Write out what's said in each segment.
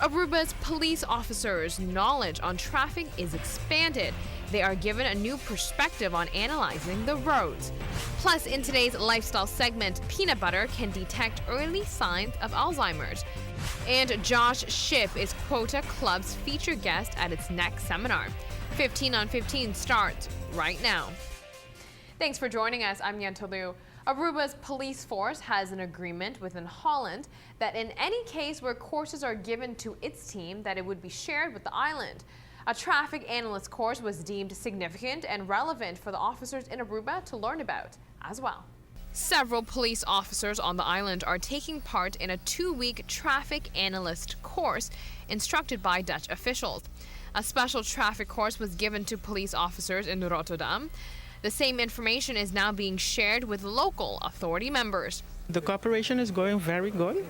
Aruba's police officers' knowledge on traffic is expanded. They are given a new perspective on analyzing the roads. Plus, in today's lifestyle segment, peanut butter can detect early signs of Alzheimer's. And Josh Schiff is Quota Club's featured guest at its next seminar. 15 on 15 starts right now. Thanks for joining us. I'm Yentl Lieuw. Aruba's police force has an agreement within Holland that in any case where courses are given to its team, that it would be shared with the island. A traffic analyst course was deemed significant and relevant for the officers in Aruba to learn about as well. Several police officers on the island are taking part in a 2-week traffic analyst course instructed by Dutch officials. A special traffic course was given to police officers in Rotterdam. The same information is now being shared with local authority members. The cooperation is going very good.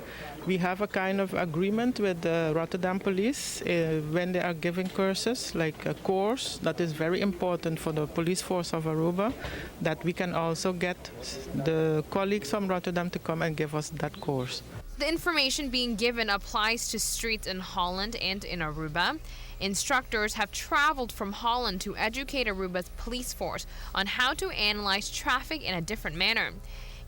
We have a kind of agreement with the Rotterdam police when they are giving courses, like a course that is very important for the police force of Aruba, that we can also get the colleagues from Rotterdam to come and give us that course. The information being given applies to streets in Holland and in Aruba. Instructors have traveled from Holland to educate Aruba's police force on how to analyze traffic in a different manner,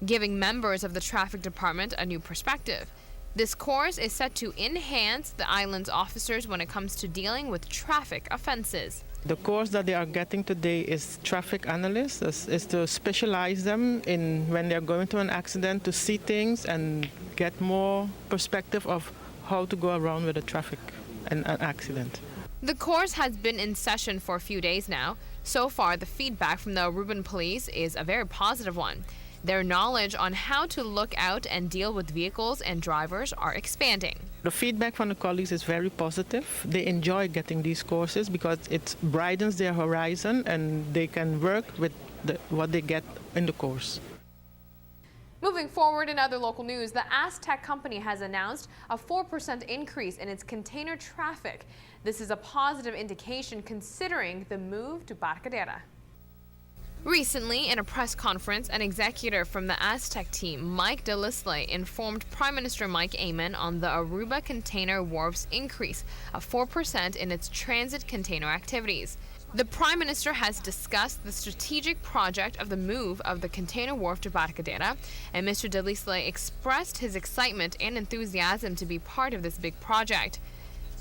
giving members of the traffic department a new perspective. This course is set to enhance the island's officers when it comes to dealing with traffic offenses. The course that they are getting today is traffic analysts, is to specialize them in when they're going to an accident to see things and get more perspective of how to go around with a traffic and an accident. The course has been in session for a few days now. So far, the feedback from the Aruban police is a very positive one. Their knowledge on how to look out and deal with vehicles and drivers are expanding. The feedback from the colleagues is very positive. They enjoy getting these courses because it brightens their horizon and they can work with what they get in the course. Moving forward in other local news, the Aztec company has announced a 4% increase in its container traffic. This is a positive indication considering the move to Barcadera. Recently, in a press conference, an executive from the Aztec team, Mike de Lisle, informed Prime Minister Mike Amon on the Aruba Container Wharf's increase of 4% in its transit container activities. The Prime Minister has discussed the strategic project of the move of the container wharf to Barcadera, and Mr. de Lisle expressed his excitement and enthusiasm to be part of this big project.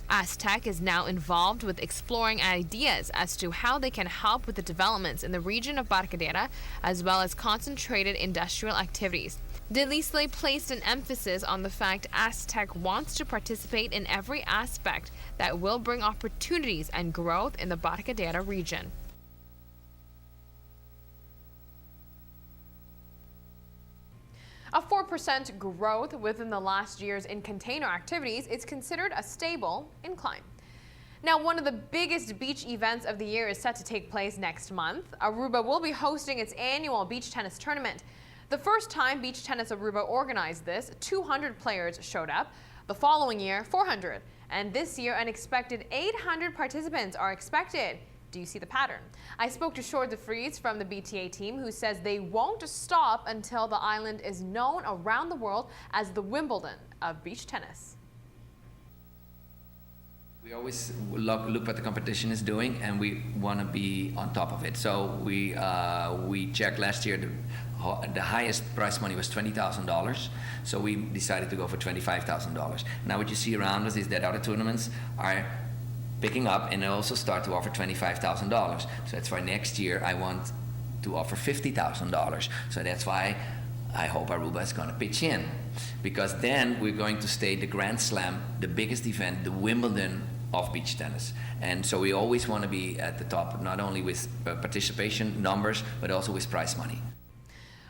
Aztec is now involved with exploring ideas as to how they can help with the developments in the region of Barcadera, as well as concentrated industrial activities. De Lisle placed an emphasis on the fact Aztec wants to participate in every aspect that will bring opportunities and growth in the Barcadera region. A 4% growth within the last years in container activities is considered a stable incline. Now, one of the biggest beach events of the year is set to take place next month. Aruba will be hosting its annual beach tennis tournament. The first time Beach Tennis Aruba organized this, 200 players showed up. The following year, 400. And this year, an expected 800 participants are expected. Do you see the pattern? I spoke to Shore de Vries from the BTA team, who says they won't stop until the island is known around the world as the Wimbledon of beach tennis. We always look what the competition is doing, and we want to be on top of it. So we checked last year. The highest prize money was $20,000, so we decided to go for $25,000. Now what you see around us is that other tournaments are picking up, and they also start to offer $25,000. So that's why next year I want to offer $50,000. So that's why I hope Aruba is going to pitch in, because then we're going to stay the Grand Slam, the biggest event, the Wimbledon of beach tennis. And so we always want to be at the top, not only with participation numbers, but also with prize money.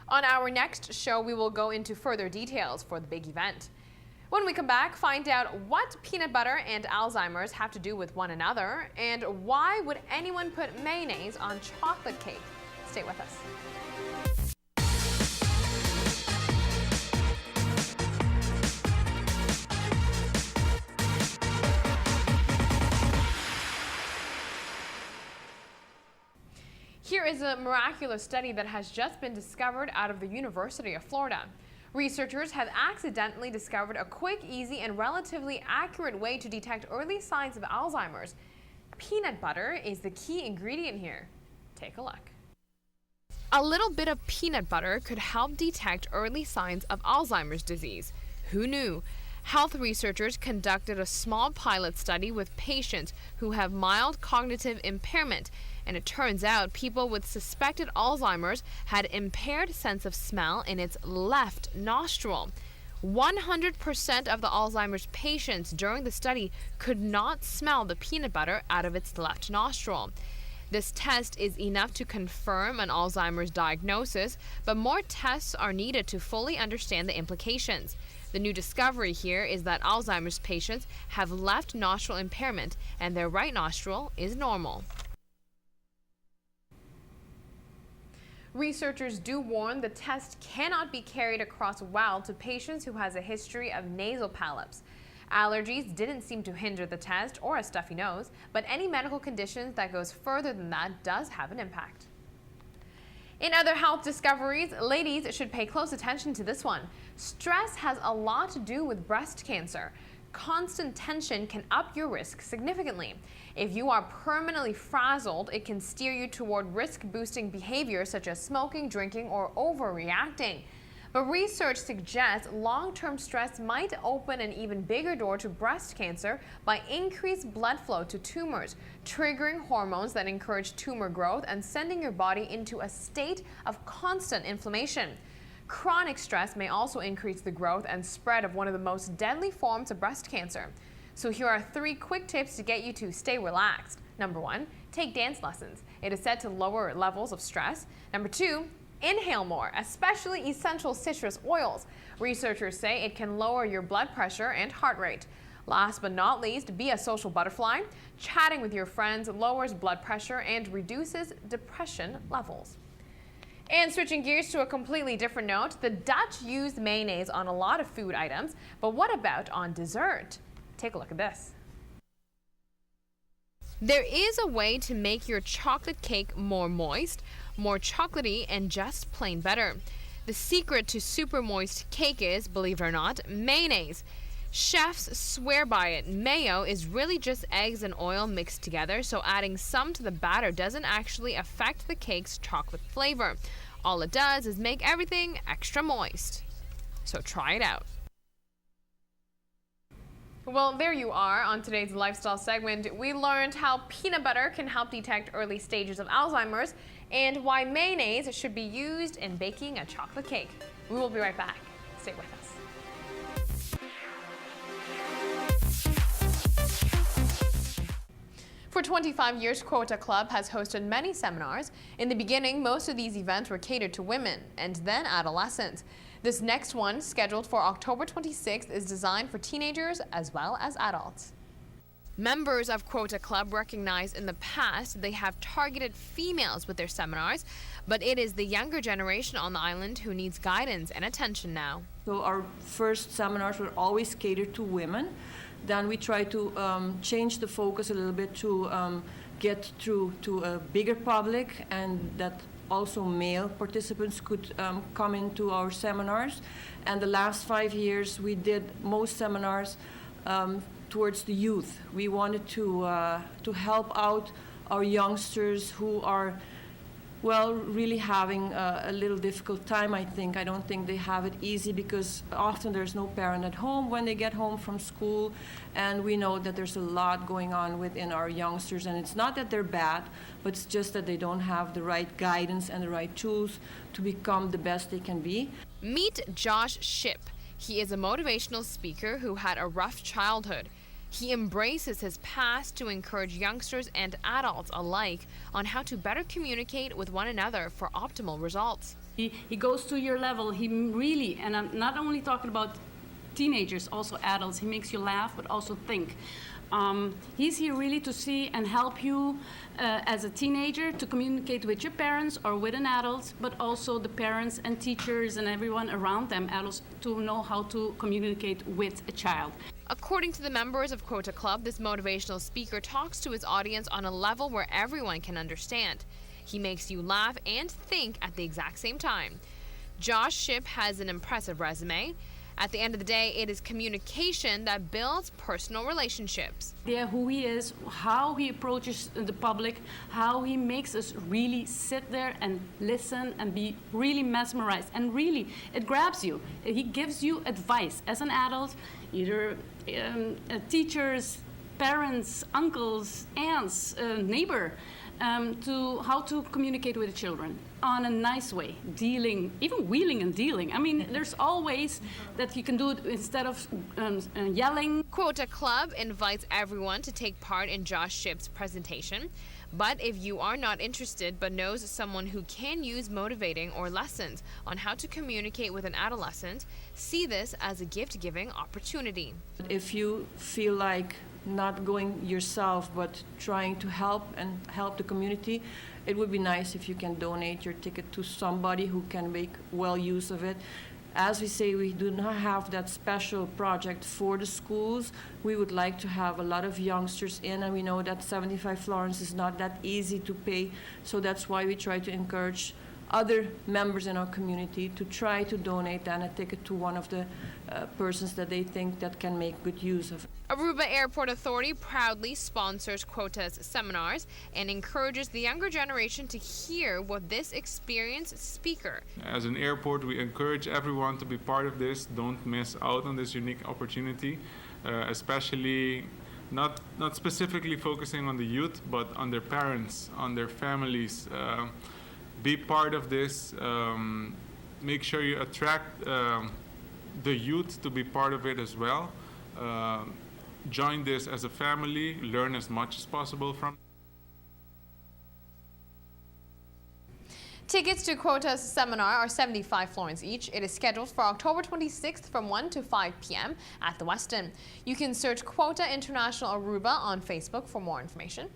On our next show, we will go into further details for the big event. When we come back, find out what peanut butter and Alzheimer's have to do with one another, and why would anyone put mayonnaise on chocolate cake? Stay with us. Here is a miraculous study that has just been discovered out of the University of Florida. Researchers have accidentally discovered a quick, easy, and relatively accurate way to detect early signs of Alzheimer's. Peanut butter is the key ingredient here. Take a look. A little bit of peanut butter could help detect early signs of Alzheimer's disease. Who knew? Health researchers conducted a small pilot study with patients who have mild cognitive impairment, and it turns out people with suspected Alzheimer's had impaired sense of smell in its left nostril. 100% of the Alzheimer's patients during the study could not smell the peanut butter out of its left nostril. This test is enough to confirm an Alzheimer's diagnosis, but more tests are needed to fully understand the implications. The new discovery here is that Alzheimer's patients have left nostril impairment and their right nostril is normal. Researchers do warn the test cannot be carried across well to patients who has a history of nasal polyps. Allergies didn't seem to hinder the test or a stuffy nose, but any medical conditions that goes further than that does have an impact. In other health discoveries, ladies should pay close attention to this one. Stress has a lot to do with breast cancer. Constant tension can up your risk significantly. If you are permanently frazzled, it can steer you toward risk-boosting behaviors such as smoking, drinking, or overreacting. But research suggests long-term stress might open an even bigger door to breast cancer by increased blood flow to tumors, triggering hormones that encourage tumor growth and sending your body into a state of constant inflammation. Chronic stress may also increase the growth and spread of one of the most deadly forms of breast cancer. So here are 3 quick tips to get you to stay relaxed. Number 1, take dance lessons. It is said to lower levels of stress. Number 2, inhale more, especially essential citrus oils. Researchers say it can lower your blood pressure and heart rate. Last but not least, be a social butterfly. Chatting with your friends lowers blood pressure and reduces depression levels. And switching gears to a completely different note, the Dutch use mayonnaise on a lot of food items, but what about on dessert? Take a look at this. There is a way to make your chocolate cake more moist, more chocolatey, and just plain better. The secret to super moist cake is, believe it or not, mayonnaise. Chefs swear by it. Mayo is really just eggs and oil mixed together, so adding some to the batter doesn't actually affect the cake's chocolate flavor. All it does is make everything extra moist. So try it out. Well, there you are. On today's lifestyle segment, we learned how peanut butter can help detect early stages of Alzheimer's and why mayonnaise should be used in baking a chocolate cake. We will be right back. Stay with us. For 25 years, Quota Club has hosted many seminars. In the beginning, most of these events were catered to women and then adolescents. This next one, scheduled for October 26th, is designed for teenagers as well as adults. Members of Quota Club recognize in the past they have targeted females with their seminars, but it is the younger generation on the island who needs guidance and attention now. So our first seminars were always catered to women. Then we try to change the focus a little bit to get through to a bigger public, and that also male participants could come into our seminars. And the last 5 years we did most seminars towards the youth. We wanted to help out our youngsters who are, well, really having a little difficult time, I think. I don't think they have it easy because often there's no parent at home when they get home from school, and we know that there's a lot going on within our youngsters, and it's not that they're bad, but it's just that they don't have the right guidance and the right tools to become the best they can be. Meet Josh Shipp. He is a motivational speaker who had a rough childhood. He embraces his past to encourage youngsters and adults alike on how to better communicate with one another for optimal results. He goes to your level. He really, and I'm not only talking about teenagers, also adults. He makes you laugh, but also think. He's here really to see and help you as a teenager to communicate with your parents or with an adult, but also the parents and teachers and everyone around them, adults, to know how to communicate with a child. According to the members of Quota Club, this motivational speaker talks to his audience on a level where everyone can understand. He makes you laugh and think at the exact same time. Josh Shipp has an impressive resume. At the end of the day, it is communication that builds personal relationships. Yeah, who he is, how he approaches the public, how he makes us really sit there and listen and be really mesmerized. And really, it grabs you. He gives you advice as an adult, either teachers, parents, uncles, aunts, neighbor, to how to communicate with the children on a nice way, dealing, even wheeling and dealing. I mean, there's all ways that you can do it instead of yelling. Quota Club invites everyone to take part in Josh Shipp's presentation. But if you are not interested but knows someone who can use motivating or lessons on how to communicate with an adolescent, see this as a gift-giving opportunity. If you feel like not going yourself but trying to help and help the community, it would be nice if you can donate your ticket to somebody who can make well use of it. As we say, we do not have that special project for the schools. We would like to have a lot of youngsters in, and we know that 75 florins is not that easy to pay, so that's why we try to encourage other members in our community to try to donate then a ticket to one of the persons that they think that can make good use of it. Aruba Airport Authority proudly sponsors Quota's seminars and encourages the younger generation to hear what this experienced speaker. As an airport, we encourage everyone to be part of this. Don't miss out on this unique opportunity, especially not specifically focusing on the youth, but on their parents, on their families. Be part of this. Make sure you attract the youth to be part of it as well. Join this as a family. Learn as much as possible from. Tickets to Quota's seminar are 75 florins each. It is scheduled for October 26th from 1 to 5 p.m. at the Westin. You can search Quota International Aruba on Facebook for more information.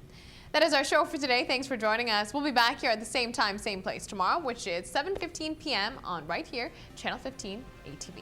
That is our show for today. Thanks for joining us. We'll be back here at the same time, same place tomorrow, which is 7:15 p.m. on right here, Channel 15 ATV.